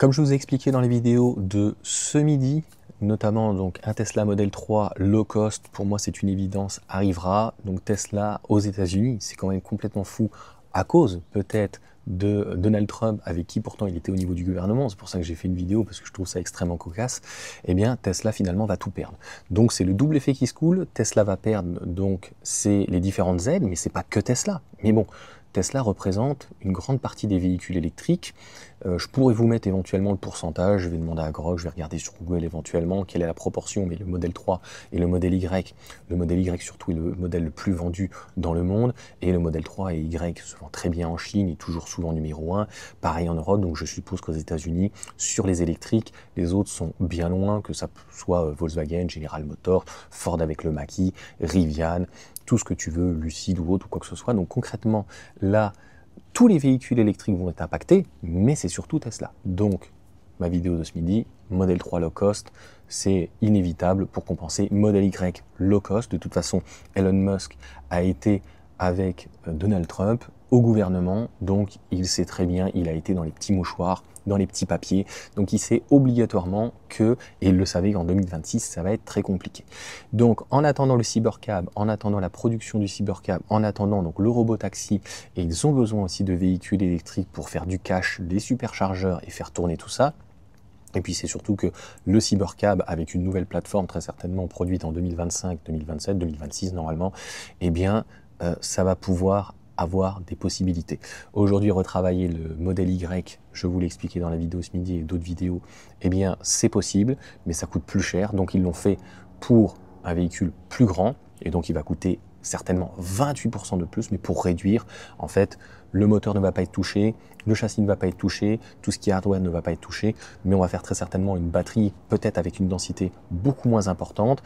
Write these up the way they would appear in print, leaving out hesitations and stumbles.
Comme je vous ai expliqué dans les vidéos de ce midi, notamment donc un Tesla Model 3 low cost, pour moi c'est une évidence, arrivera. Donc Tesla aux États-Unis, c'est quand même complètement fou à cause peut-être de Donald Trump, avec qui pourtant il était au niveau du gouvernement, c'est pour ça que j'ai fait une vidéo parce que je trouve ça extrêmement cocasse. Eh bien Tesla finalement va tout perdre. Donc c'est le double effet qui se coule. Tesla va perdre donc c'est les différentes aides, mais c'est pas que Tesla. Mais bon, Tesla représente une grande partie des véhicules électriques. Je pourrais vous mettre éventuellement le pourcentage, je vais demander à Grok, je vais regarder sur Google éventuellement quelle est la proportion, mais le modèle 3 et le modèle Y surtout est le modèle le plus vendu dans le monde, et le modèle 3 et Y se vend très bien en Chine, et toujours souvent numéro 1, pareil en Europe, donc je suppose qu'aux États-Unis, sur les électriques, les autres sont bien loin, que ça soit Volkswagen, General Motors, Ford avec le Mach-E, Rivian, tout ce que tu veux, Lucid ou autre, ou quoi que ce soit. Donc concrètement, là, tous les véhicules électriques vont être impactés, mais c'est surtout Tesla. Donc, ma vidéo de ce midi, Model 3 low cost, c'est inévitable pour compenser Model Y low cost. De toute façon, Elon Musk a été avec Donald Trump au gouvernement, donc il sait très bien, il a été dans les petits mouchoirs, dans les petits papiers, donc il sait obligatoirement que, et il le savait qu'en 2026, ça va être très compliqué. Donc en attendant le cybercab, en attendant la production du cybercab, en attendant donc le robotaxi, et ils ont besoin aussi de véhicules électriques pour faire du cash, des superchargeurs et faire tourner tout ça. Et puis c'est surtout que le cybercab, avec une nouvelle plateforme très certainement produite en 2025, 2027, 2026 normalement, eh bien ça va pouvoir avoir des possibilités. Aujourd'hui, retravailler le modèle Y, je vous l'ai expliqué dans la vidéo ce midi et d'autres vidéos, eh bien c'est possible, mais ça coûte plus cher. Donc ils l'ont fait pour un véhicule plus grand, et donc il va coûter certainement 28% de plus, mais pour réduire, en fait, le moteur ne va pas être touché, le châssis ne va pas être touché, tout ce qui est hardware ne va pas être touché, mais on va faire très certainement une batterie, peut-être avec une densité beaucoup moins importante,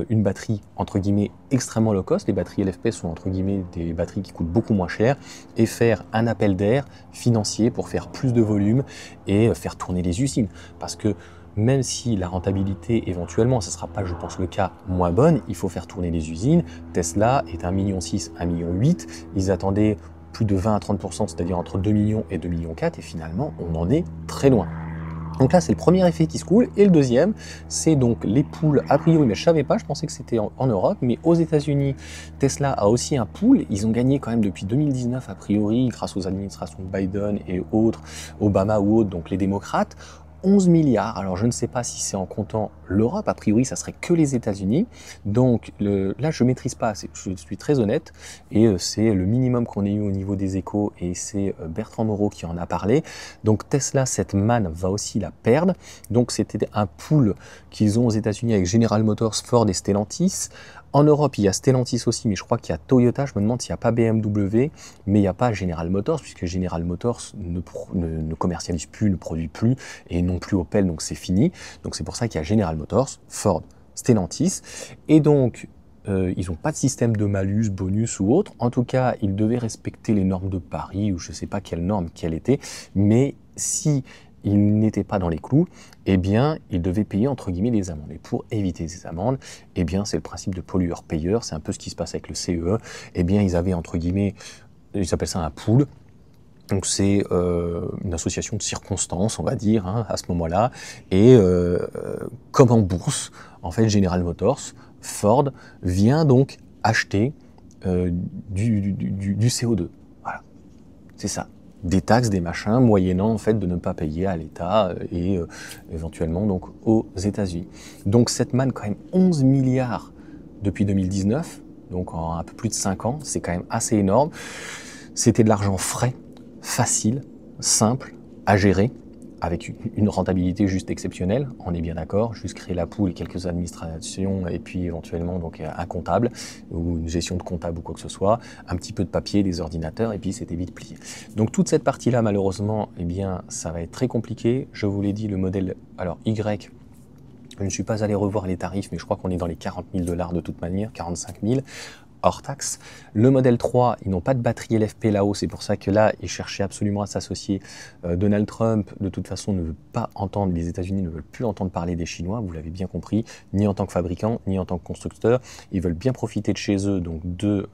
une batterie entre guillemets extrêmement low cost. Les batteries LFP sont entre guillemets des batteries qui coûtent beaucoup moins cher, et faire un appel d'air financier pour faire plus de volume et faire tourner les usines. Parce que même si la rentabilité, éventuellement, ce ne sera pas, je pense, le cas moins bonne, il faut faire tourner les usines. Tesla est 1,6 million, 1,8 million. Ils attendaient plus de 20 à 30%, c'est-à-dire entre 2 millions et 2,4 millions, et finalement, on en est très loin. Donc là, c'est le premier effet qui se coule. Et le deuxième, c'est donc les pools, a priori, mais je ne savais pas, je pensais que c'était en Europe, mais aux États-Unis, Tesla a aussi un pool. Ils ont gagné quand même depuis 2019, a priori, grâce aux administrations de Biden et autres, Obama ou autres, donc les démocrates. 11 milliards, alors je ne sais pas si c'est en comptant l'Europe, a priori ça serait que les États-Unis, donc là je ne maîtrise pas, je suis très honnête, et c'est le minimum qu'on ait eu au niveau des échos, et c'est Bertrand Moreau qui en a parlé. Donc Tesla, cette manne va aussi la perdre, donc c'était un pool qu'ils ont aux États-Unis avec General Motors, Ford et Stellantis. En Europe, il y a Stellantis aussi, mais je crois qu'il y a Toyota. Je me demande s'il n'y a pas BMW, mais il n'y a pas General Motors, puisque General Motors ne commercialise plus, ne produit plus, et non plus Opel, donc c'est fini. Donc c'est pour ça qu'il y a General Motors, Ford, Stellantis, et donc ils n'ont pas de système de malus, bonus ou autre. En tout cas, ils devaient respecter les normes de Paris, ou je ne sais pas quelles normes qu'elles étaient, mais si ils n'étaient pas dans les clous, eh bien, ils devaient payer entre guillemets des amendes. Et pour éviter ces amendes, eh bien, c'est le principe de pollueur-payeur, c'est un peu ce qui se passe avec le CEE. Eh bien, ils avaient entre guillemets, ils appellent ça un pool. Donc c'est une association de circonstances, on va dire, hein, à ce moment-là. Et comme en bourse, en fait, General Motors, Ford vient donc acheter du CO2. Voilà, c'est ça. Des taxes, des machins, moyennant en fait de ne pas payer à l'État et éventuellement donc aux États-Unis. Donc cette manne, quand même 11 milliards depuis 2019, donc en un peu plus de 5 ans, c'est quand même assez énorme. C'était de l'argent frais, facile, simple à gérer, avec une rentabilité juste exceptionnelle, on est bien d'accord, juste créer la pool et quelques administrations, et puis éventuellement donc un comptable, ou une gestion de comptable ou quoi que ce soit, un petit peu de papier, des ordinateurs, et puis c'était vite plié. Donc toute cette partie-là, malheureusement, eh bien, ça va être très compliqué. Je vous l'ai dit, le modèle, alors Y, je ne suis pas allé revoir les tarifs, mais je crois qu'on est dans les 40 000 $ de toute manière, 45 000. Hors taxe. Le modèle 3, ils n'ont pas de batterie LFP là-haut, c'est pour ça que là, ils cherchaient absolument à s'associer. Donald Trump, de toute façon, ne veut pas entendre, les États-Unis ne veulent plus entendre parler des Chinois, vous l'avez bien compris, ni en tant que fabricant, ni en tant que constructeur. Ils veulent bien profiter de chez eux, donc de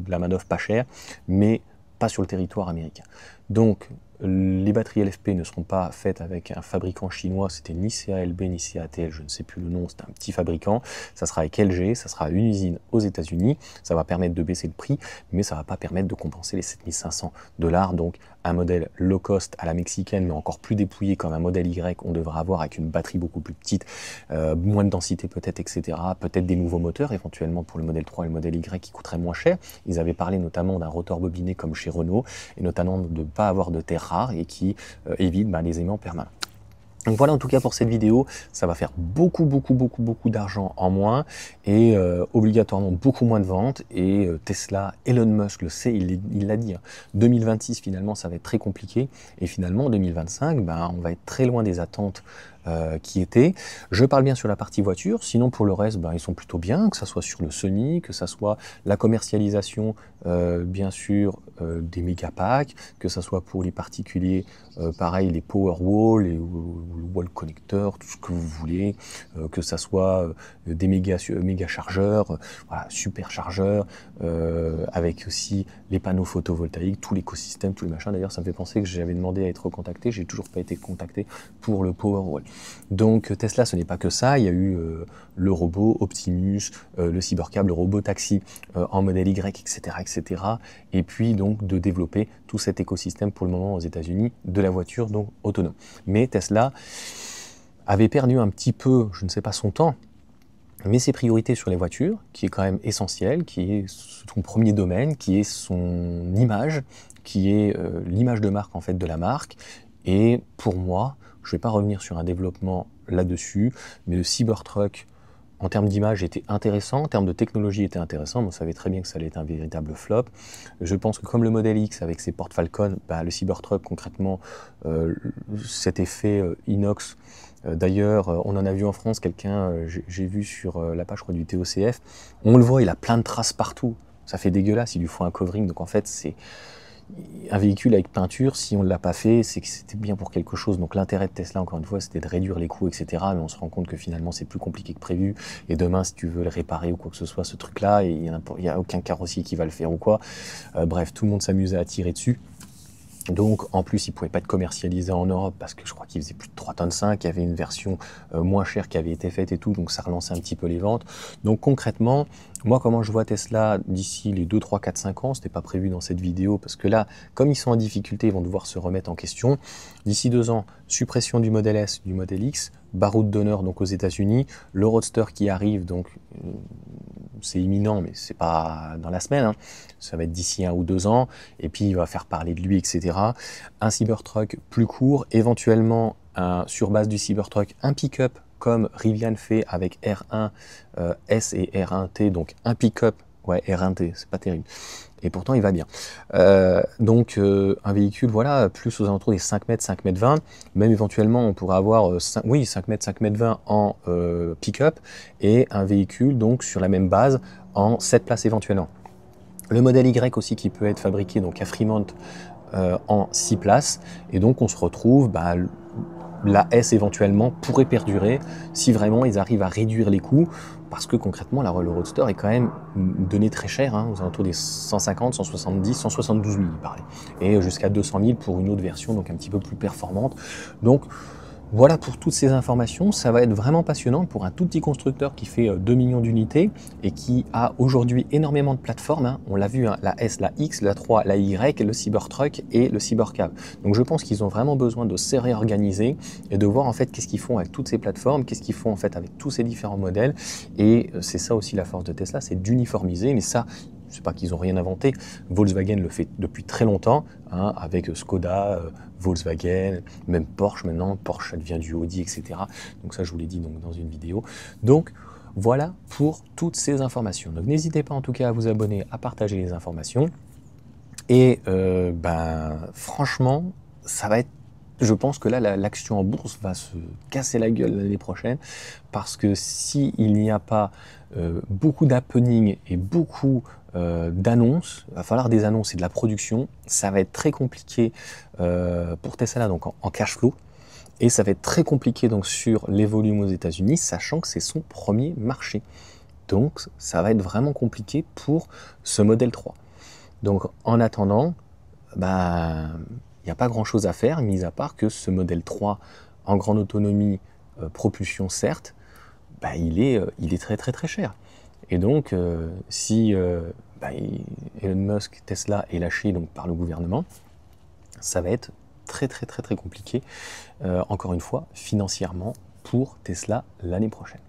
la manœuvre pas chère, mais pas sur le territoire américain. Donc, les batteries LFP ne seront pas faites avec un fabricant chinois, c'était ni CALB ni CATL, je ne sais plus le nom, c'était un petit fabricant, ça sera avec LG, ça sera une usine aux États-Unis, ça va permettre de baisser le prix, mais ça ne va pas permettre de compenser les 7500 $, donc un modèle low cost à la mexicaine, mais encore plus dépouillé comme un modèle Y, on devra avoir avec une batterie beaucoup plus petite, moins de densité peut-être, etc. Peut-être des nouveaux moteurs, éventuellement pour le modèle 3 et le modèle Y qui coûteraient moins cher. Ils avaient parlé notamment d'un rotor bobiné comme chez Renault, et notamment de ne pas avoir de terres rares et qui évite les aimants permanents. Donc voilà en tout cas pour cette vidéo, ça va faire beaucoup d'argent en moins et obligatoirement beaucoup moins de ventes et Tesla, Elon Musk le sait, il l'a dit, hein, 2026 finalement ça va être très compliqué et finalement en 2025 on va être très loin des attentes qui étaient. Je parle bien sur la partie voiture, sinon pour le reste ils sont plutôt bien, que ça soit sur le Sony, que ça soit la commercialisation bien sûr des méga packs, que ça soit pour les particuliers pareil les Powerwall, les wall connecteurs, tout ce que vous voulez, que ça soit des méga chargeurs, voilà, super chargeurs, avec aussi les panneaux photovoltaïques, tout l'écosystème, tous les machins. D'ailleurs, ça me fait penser que j'avais demandé à être contacté, j'ai toujours pas été contacté pour le Powerwall. Donc Tesla, ce n'est pas que ça, il y a eu le robot Optimus, le Cybercab, le robot taxi en modèle Y, etc., etc. Et puis donc de développer tout cet écosystème pour le moment aux États-Unis de la voiture donc autonome. Mais Tesla avait perdu un petit peu, je ne sais pas son temps, mais ses priorités sur les voitures, qui est quand même essentiel, qui est son premier domaine, qui est son image, qui est l'image de marque en fait de la marque. Et pour moi, je ne vais pas revenir sur un développement là-dessus, mais le Cybertruck, en termes d'image, était intéressant, en termes de technologie, était intéressant, mais on savait très bien que ça allait être un véritable flop. Je pense que comme le modèle X avec ses portes Falcon, le Cybertruck, concrètement, cet effet inox, d'ailleurs, on en a vu en France, quelqu'un, j'ai vu sur la page je crois, du TOCF, on le voit, il a plein de traces partout. Ça fait dégueulasse, il lui faut un covering, donc en fait, c'est un véhicule avec peinture, si on ne l'a pas fait, c'est que c'était bien pour quelque chose. Donc l'intérêt de Tesla, encore une fois, c'était de réduire les coûts, etc. Mais on se rend compte que finalement, c'est plus compliqué que prévu. Et demain, si tu veux le réparer ou quoi que ce soit, ce truc-là, il n'y a aucun carrossier qui va le faire ou quoi. Bref, tout le monde s'amusait à tirer dessus. Donc en plus il ne pouvait pas être commercialisé en Europe parce que je crois qu'il faisait plus de 3,5 tonnes, il y avait une version moins chère qui avait été faite et tout, donc ça relançait un petit peu les ventes. Donc concrètement, moi comment je vois Tesla d'ici les 2, 3, 4, 5 ans, ce n'était pas prévu dans cette vidéo parce que là, comme ils sont en difficulté, ils vont devoir se remettre en question. D'ici 2 ans, suppression du modèle S, du modèle X, baroud d'honneur donc aux États-Unis, le Roadster qui arrive, donc c'est imminent, mais c'est pas dans la semaine, hein. Ça va être d'ici 1 ou 2 ans, et puis il va faire parler de lui, etc. Un Cybertruck plus court, éventuellement sur base du Cybertruck, un pick-up comme Rivian fait avec R1 S et R1T, donc un pick-up, ouais R1T, c'est pas terrible. Et pourtant il va bien. Donc un véhicule, voilà, plus aux alentours des 5 mètres, 5 mètres 20, même éventuellement on pourrait avoir 5 mètres, 5 mètres 20 en pick-up, et un véhicule donc sur la même base en 7 places éventuellement. Le modèle Y aussi qui peut être fabriqué donc à Fremont en 6 places, et donc on se retrouve, la S éventuellement pourrait perdurer si vraiment ils arrivent à réduire les coûts, parce que concrètement le Roadster est quand même donné très cher, hein, aux alentours des 150, 170, 172 000 il parlait, et jusqu'à 200 000 pour une autre version donc un petit peu plus performante. Donc voilà pour toutes ces informations, ça va être vraiment passionnant pour un tout petit constructeur qui fait 2 millions d'unités et qui a aujourd'hui énormément de plateformes, hein. On l'a vu, hein, la S, la X, la 3, la Y, le Cybertruck et le Cybercab. Donc je pense qu'ils ont vraiment besoin de se réorganiser et de voir en fait qu'est-ce qu'ils font avec toutes ces plateformes, qu'est-ce qu'ils font en fait avec tous ces différents modèles, et c'est ça aussi la force de Tesla, c'est d'uniformiser, mais ça, c'est pas qu'ils n'ont rien inventé, Volkswagen le fait depuis très longtemps, hein, avec Skoda, Volkswagen, même Porsche maintenant, Porsche ça devient du Audi, etc. Donc ça je vous l'ai dit donc, dans une vidéo. Donc voilà pour toutes ces informations. Donc n'hésitez pas en tout cas à vous abonner, à partager les informations. Et franchement, ça va être... Je pense que là, l'action en bourse va se casser la gueule l'année prochaine, parce que s'il n'y a pas beaucoup d'happening et beaucoup d'annonces, il va falloir des annonces et de la production, ça va être très compliqué pour Tesla donc en cash flow, et ça va être très compliqué donc sur les volumes aux États-Unis, sachant que c'est son premier marché. Donc ça va être vraiment compliqué pour ce modèle 3. Donc en attendant, il n'y a pas grand-chose à faire, mis à part que ce modèle 3 en grande autonomie, propulsion certes, bah, il est très très très cher. Et donc, si Elon Musk, Tesla est lâché donc, par le gouvernement, ça va être très très très très compliqué, encore une fois, financièrement, pour Tesla l'année prochaine.